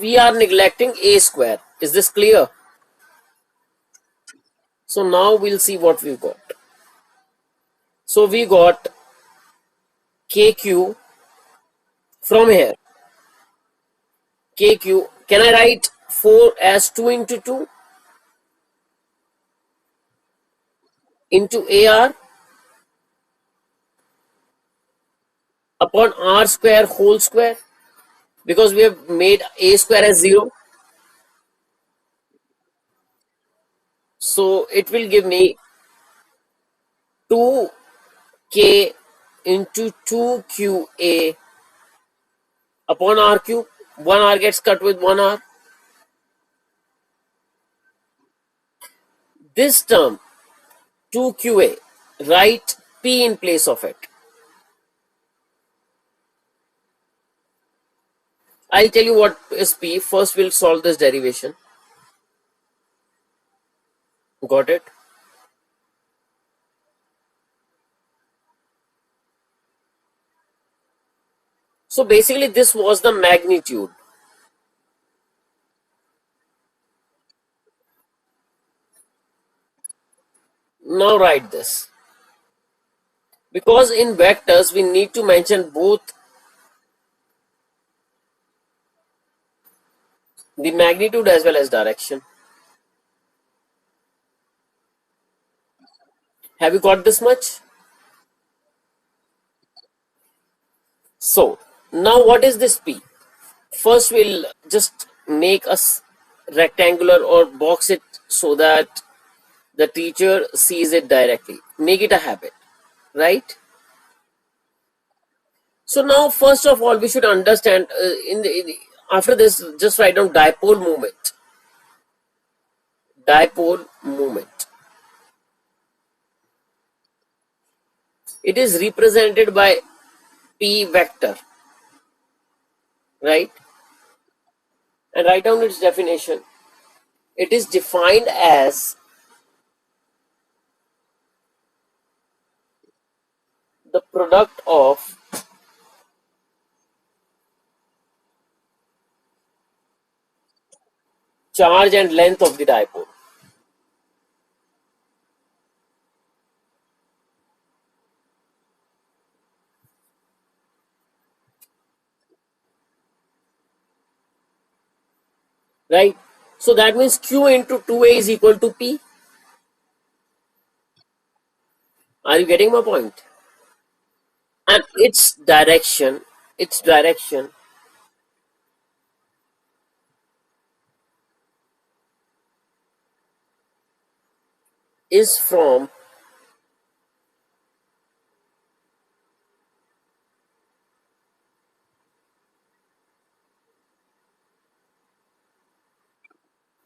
we are neglecting a square. Is this clear? So now we'll see what we got. So we got KQ from here. KQ, can I write 4 as 2 into 2 into AR upon R square whole square, because we have made A square as 0. So it will give me 2K into 2QA upon R cube. 1 R gets cut with 1 R. This term 2QA, write P in place of it. I'll tell you what is P. First we'll solve this derivation. Got it? So basically this was the magnitude. Now write this. Because in vectors we need to mention both the magnitude as well as direction. Have you got this much? So now what is this P? First we'll just make a rectangular or box it so that the teacher sees it directly. Make it a habit, right? So now first of all we should understand after this just write down dipole moment. Dipole moment. It is represented by P vector, right? And write down its definition. It is defined as the product of charge and length of the dipole. Right? So that means Q into 2A is equal to P. Are you getting my point? And its direction is from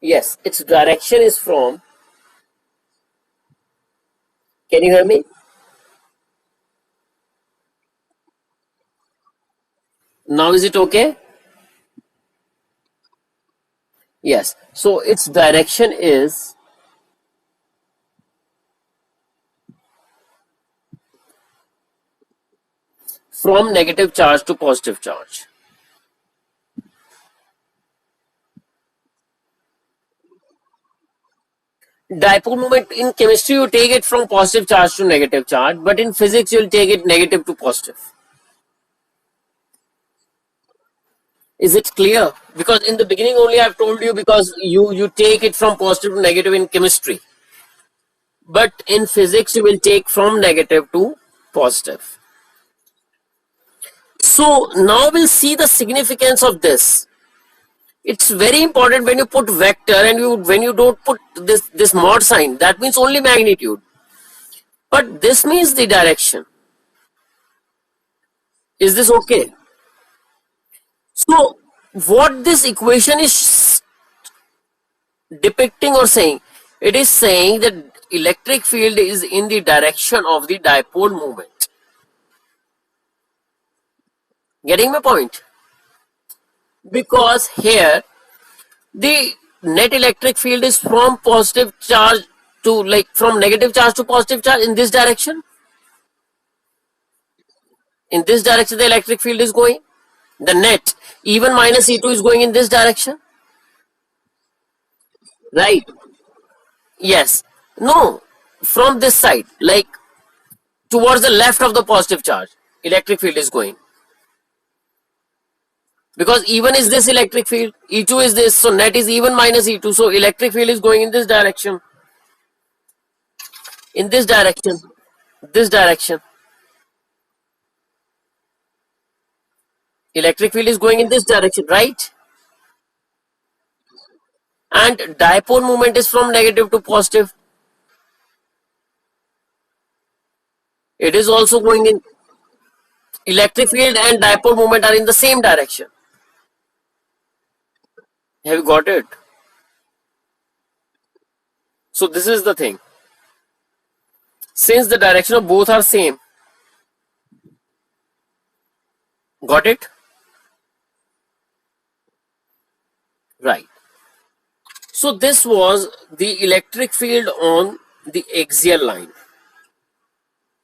its direction is from, can you hear me? Now is it okay? Yes. So its direction is from negative charge to positive charge. Dipole moment in chemistry you take it from positive charge to negative charge, but in physics you'll take it negative to positive. Is it clear? Because in the beginning only I've told you, because you take it from positive to negative in chemistry, but in physics you will take from negative to positive. So now we'll see the significance of this. It's very important when you put vector and when you don't put this mod sign, that means only magnitude, but this means the direction. Is this okay? So what this equation is depicting or saying, it is saying that electric field is in the direction of the dipole moment. Getting my point? Because here the net electric field is from positive charge to, from negative charge to positive charge in this direction. In this direction the electric field is going. The net E1 minus E2 is going in this direction, right? Yes. No, from this side, like towards the left of the positive charge, electric field is going. Because E1 is this electric field, E2 is this, so net is E1 minus E2. So electric field is going in this direction, in this direction, this direction. Electric field is going in this direction, right? And dipole moment is from negative to positive. It is also going in. Electric field and dipole moment are in the same direction. Have you got it? So this is the thing. Since the direction of both are same, got it? Right. So this was the electric field on the axial line.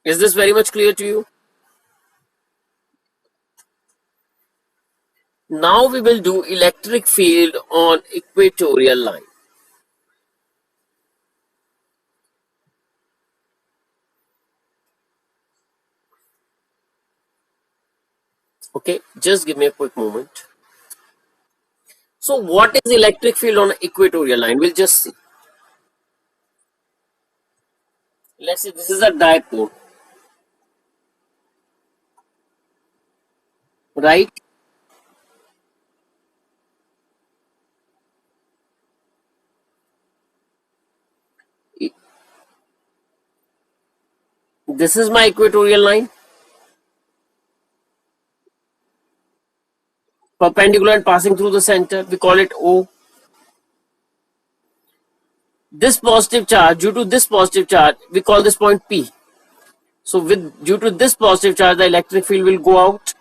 Is this very much clear to you? Now we will do electric field on equatorial line. Okay, just give me a quick moment. So what is electric field on equatorial line? We'll just see. Let's say this is a dipole, right? This is my equatorial line, perpendicular and passing through the center. We call it O. This positive charge, due to this positive charge, we call this point P. So with due to this positive charge, the electric field will go out.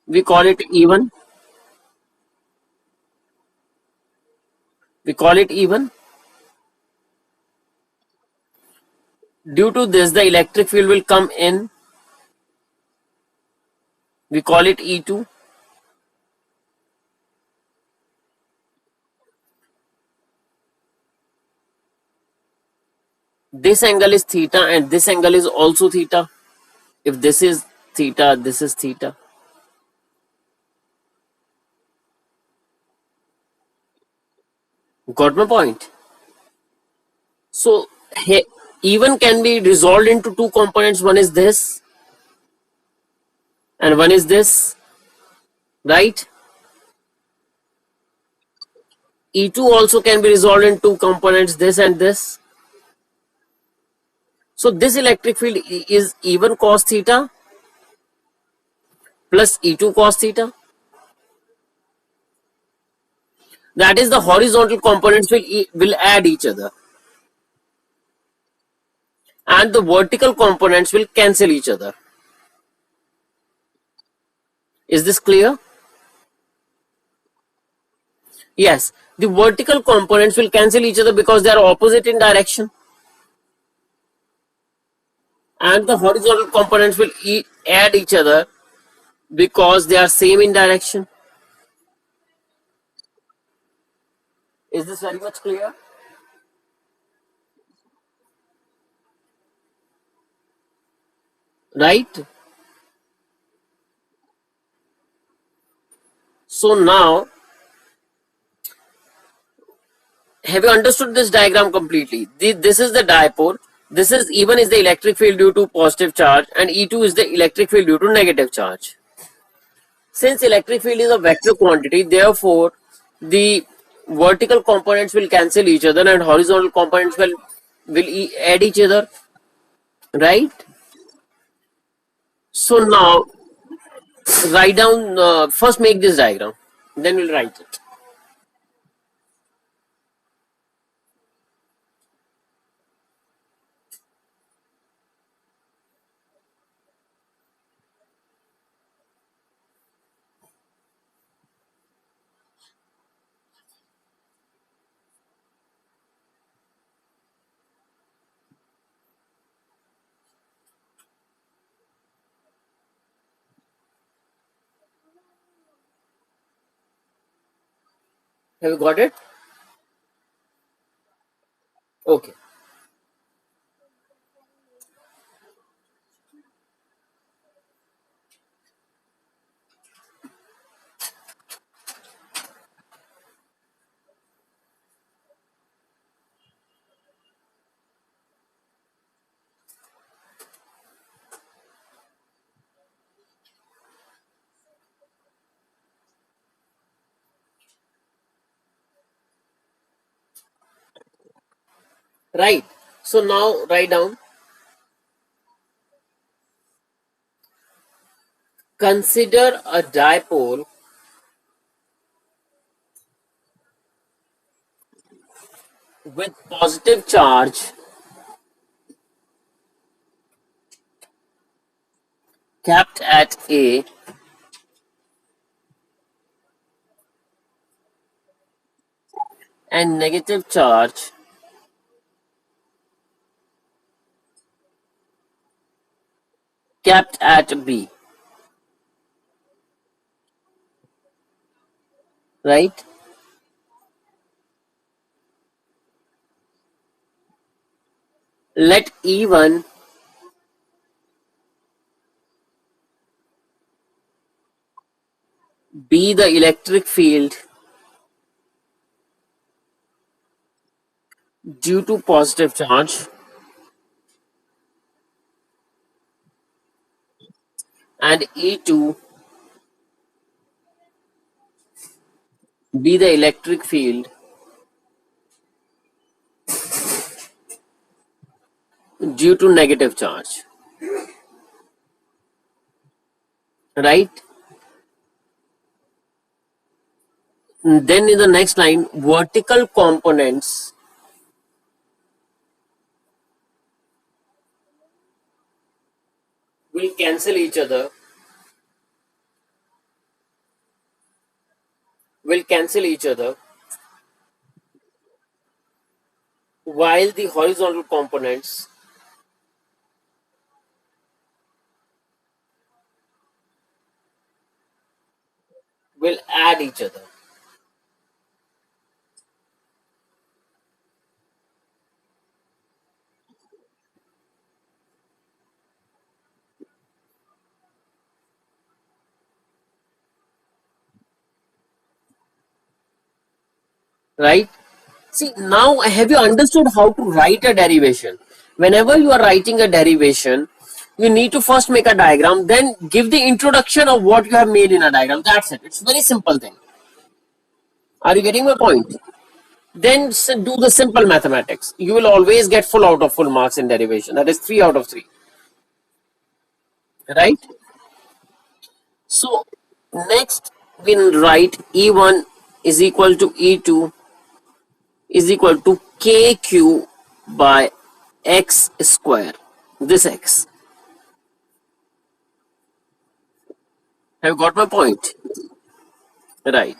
We call it E1. We call it E1. Due to this, the electric field will come in. We call it E2. This angle is theta and this angle is also theta. If this is theta, this is theta. Got my point? So E1 can be resolved into two components. One is this and one is this, right? E2 also can be resolved in two components, this and this. So this electric field is E1 cos theta plus E2 cos theta. That is, the horizontal components will add each other and the vertical components will cancel each other. Is this clear? Yes, the vertical components will cancel each other because they are opposite in direction, and the horizontal components will add each other because they are same in direction. Is this very much clear? Right? So now, have you understood this diagram completely? This is the dipole. This is E1 is the electric field due to positive charge and E2 is the electric field due to negative charge. Since electric field is a vector quantity, therefore the vertical components will cancel each other and horizontal components will add each other, right? So now write down, first make this diagram, then we'll write it. Have you got it? Okay. Right. So now write down. Consider a dipole with positive charge capped at A and negative charge capped at B. Right? Let E1 be the electric field due to positive charge and E2 be the electric field due to negative charge. Right? Then in the next line, vertical components will cancel each other, will cancel each other, while the horizontal components will add each other. Right? See, now have you understood how to write a derivation? Whenever you are writing a derivation, you need to first make a diagram, then give the introduction of what you have made in a diagram. That's it. It's a very simple thing. Are you getting my point? Then do the simple mathematics. You will always get full out of full marks in derivation. That is 3 out of 3. Right? So, next we'll write E1 is equal to E2 is equal to KQ by X square. This X. Have you got my point? Right.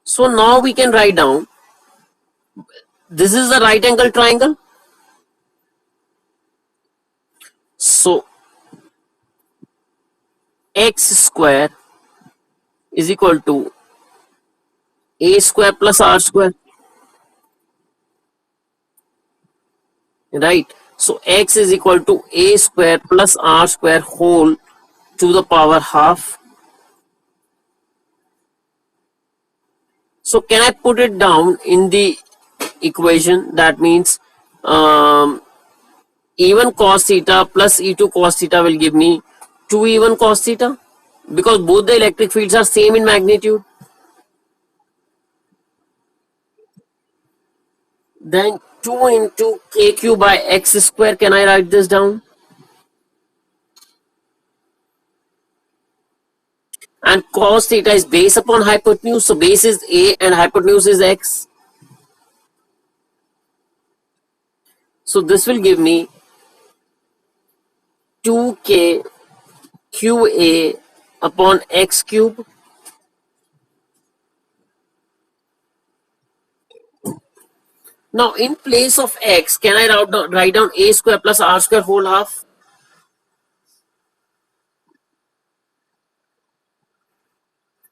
So now we can write down, this is a right angle triangle. So X square is equal to A square plus R square. Right. So X is equal to A square plus R square whole to the power half. So can I put it down in the equation? That means E1 cos theta plus E2 cos theta will give me 2 E1 cos theta, because both the electric fields are same in magnitude. Then 2 into KQ by X square, can I write this down? And cos theta is base upon hypotenuse, so base is A and hypotenuse is X. So this will give me 2K QA upon X cube. Now in place of X, can I write down A square plus R square whole half?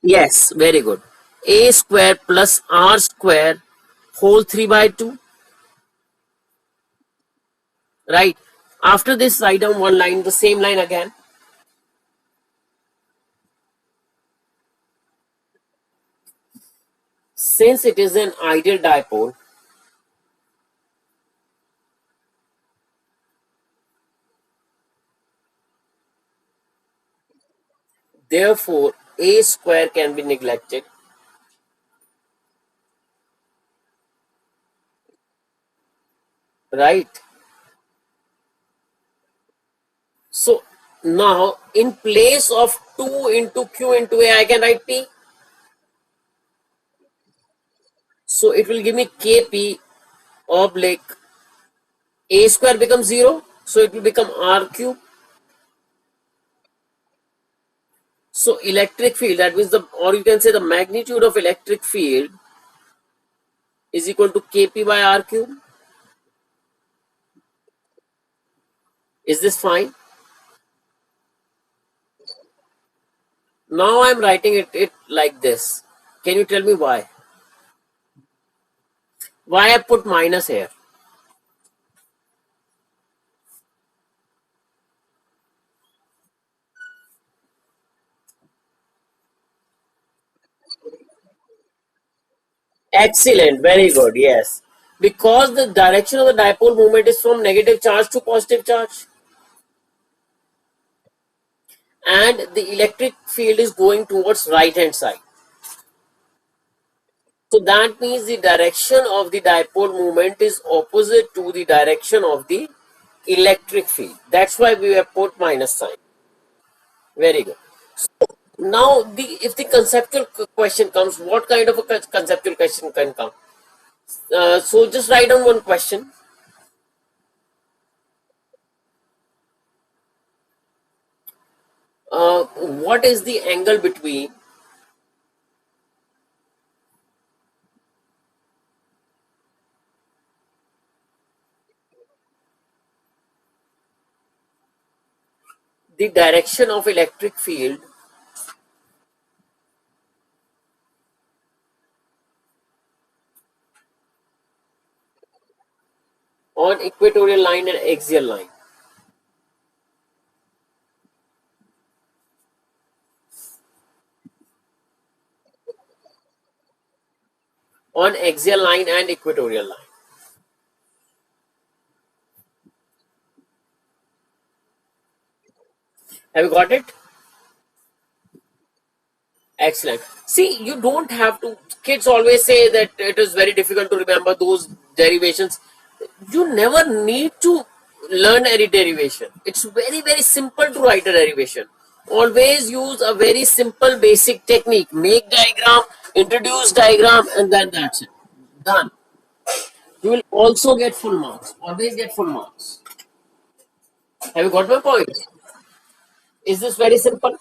Yes, very good. a square plus r square whole 3 by 2, right? After this, write down one line, the same line again. Since it is an ideal dipole, therefore a square can be neglected, right? So now in place of 2 into q into a, I can write p. So it will give me kp oblique a square becomes 0. So it will become r cube. So electric field, that means the, or you can say the magnitude of electric field is equal to kp by r cube. Is this fine? Now I'm writing it like this. Can you tell me why? Why I put minus here? Excellent, very good, yes. Because the direction of the dipole moment is from negative charge to positive charge. And the electric field is going towards right hand side. So that means the direction of the dipole moment is opposite to the direction of the electric field. That's why we have put minus sign. Very good. Now, if the conceptual question comes, what kind of a conceptual question can come? So just write down one question. What is the angle between the direction of electric field on equatorial line and axial line? On axial line and equatorial line. Have you got it? Excellent. See, you don't have to. Kids always say that it is very difficult to remember those derivations. You never need to learn any derivation. It's very, very simple to write a derivation. Always use a very simple basic technique. Make diagram, introduce diagram, and then that's it. Done. You will also get full marks. Always get full marks. Have you got my point? Is this very simple?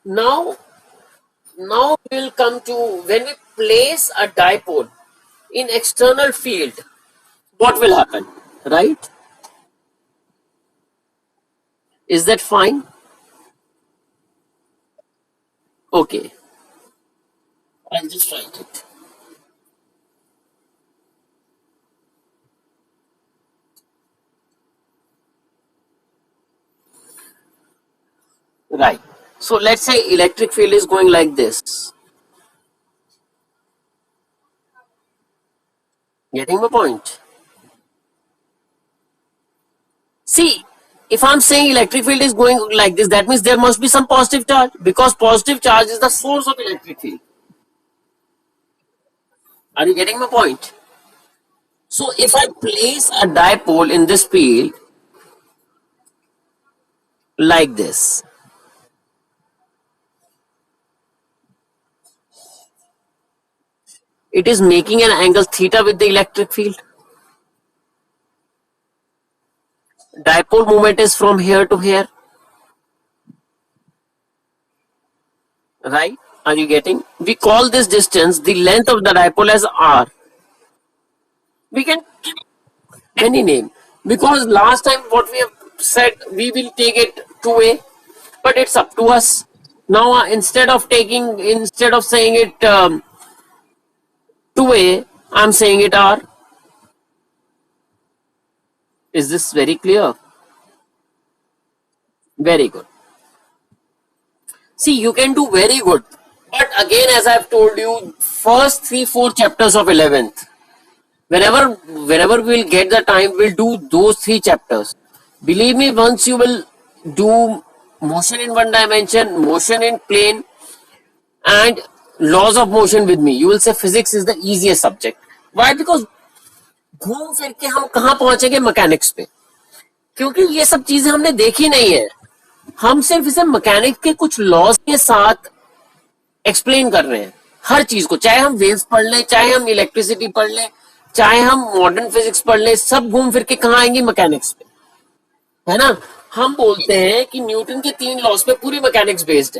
Now, now we'll come to when we place a dipole in external field, what will happen, right? Is that fine? Okay, I'll just write it. Right. So let's say electric field is going like this. Getting my point? See, if I'm saying electric field is going like this, that means there must be some positive charge because positive charge is the source of electric field. Are you getting my point? So if I place a dipole in this field like this, it is making an angle theta with the electric field. Dipole moment is from here to here, right? Are you getting? We call this distance the length of the dipole as r. We can give any name because last time what we have said we will take it 2a, but it's up to us. Now instead of saying it 2a, I'm saying it r. Is this very clear? Very good. See, you can do very good. But again, as I've told you, first 3-4 chapters of 11th, whenever we'll get the time, we'll do those 3 chapters. Believe me, once you will do motion in one dimension, motion in plane, and laws of motion with me, you will say physics is the easiest subject. Why? Because घूम फिर के हम कहाँ पहुंचेंगे mechanics पे, क्योंकि ये सब चीजें हमने देखी नहीं है. हम सिर्फ इसे मैकेनिक्स के कुछ लॉज के साथ एक्सप्लेन कर रहे हैं हर चीज को. चाहे हम वेव्स पढ़ लें, चाहे हम इलेक्ट्रिसिटी पढ़ लें, चाहे हम मॉडर्न फिजिक्स पढ़ लें, सब घूम फिर के कहाँ आएंगे? मैकेनिक्स पे, है ना. हम बोलते हैं कि न्यूटन के 3 लॉज पे पूरी मैकेनिक्स बेस्ड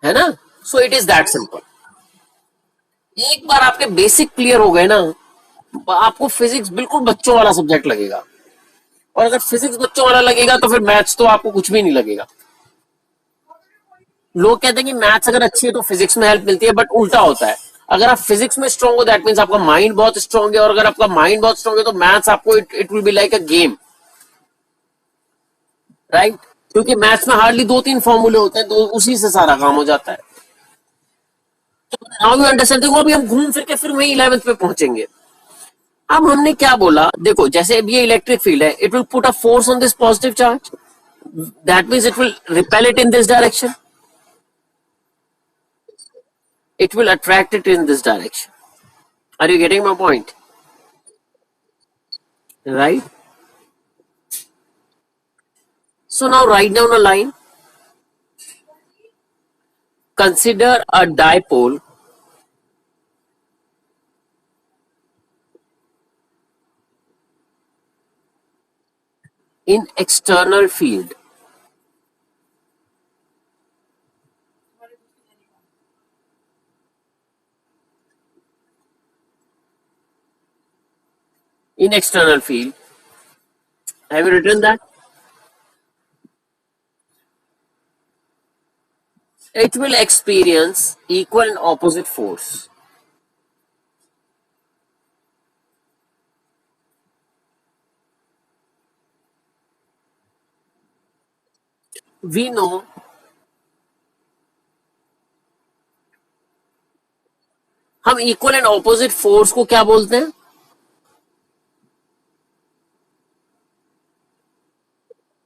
है ना. So it is that simple. एक बार आपके बेसिक क्लियर हो गए ना, आपको फिजिक्स बिल्कुल बच्चों वाला सब्जेक्ट लगेगा. और अगर फिजिक्स बच्चों वाला लगेगा तो फिर मैथ्स तो आपको कुछ भी नहीं लगेगा. लोग कहते हैं कि मैथ्स अगर अच्छी है तो फिजिक्स में हेल्प मिलती है, बट उल्टा होता है. अगर आप फिजिक्स में स्ट्रांग हो दैट मींस आपका माइंड बहुत स्ट्रांग है, और अगर आपका माइंड बहुत स्ट्रांग है तो मैथ्स आपको it will be like a game, right. क्योंकि मैथ्स में हार्डली 2-3 फॉर्मूले होते हैं, तो उसी से सारा काम हो जाता है. तो नाउ यू अंडरस्टैंड. देखो अभी हम घूम फिर के फिर वही 11th पे पहुंचेंगे. अब हमने क्या बोला, देखो जैसे अब ये इलेक्ट्रिक फील्ड है, it will put a force on this positive charge, that means it will repel it in this direction, it will attract it in this direction. Are you getting my point? Right? So now write down a line. Consider a dipole in external field. In external field. Have you written that? It will experience equal and opposite force. We know हम equal and opposite force को क्या बोलते हैं?